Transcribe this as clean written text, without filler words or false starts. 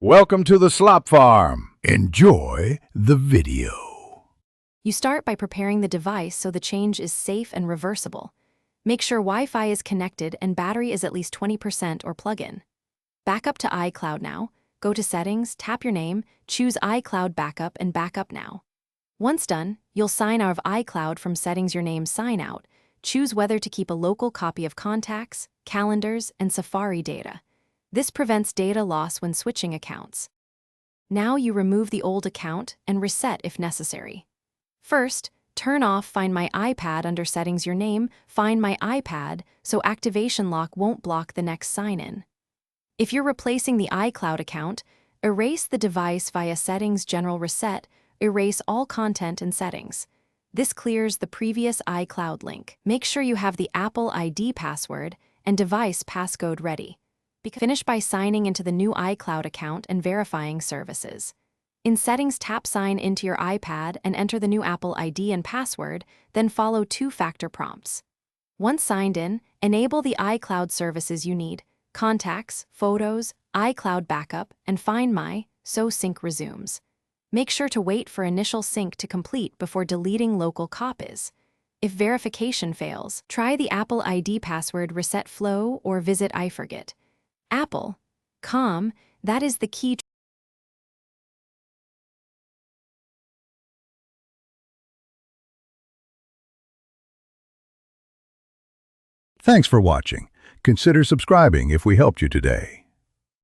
Welcome to the Slop Farm. Enjoy the video. You start by preparing the device so the change is safe and reversible. Make sure Wi-Fi is connected and battery is at least 20% or plug-in. Back up to iCloud now. Go to Settings, tap your name, choose iCloud Backup and Backup now. Once done, you'll sign out of iCloud from Settings your name Sign Out. Choose whether to keep a local copy of contacts, calendars, and Safari data. This prevents data loss when switching accounts. Now you remove the old account and reset if necessary. First, turn off Find My iPad under Settings your name, Find My iPad, so activation lock won't block the next sign-in. If you're replacing the iCloud account, erase the device via Settings General Reset, erase all content and settings. This clears the previous iCloud link. Make sure you have the Apple ID password and device passcode ready. Finish by signing into the new iCloud account and verifying services. In Settings, tap Sign into your iPad and enter the new Apple ID and password, then follow two-factor prompts. Once signed in, enable the iCloud services you need: Contacts, Photos, iCloud Backup, and Find My, so sync resumes. Make sure to wait for initial sync to complete before deleting local copies. If verification fails, try the Apple ID password reset flow or visit iForget. Apple.com, that is the key. Thanks for watching. Consider subscribing if we helped you today.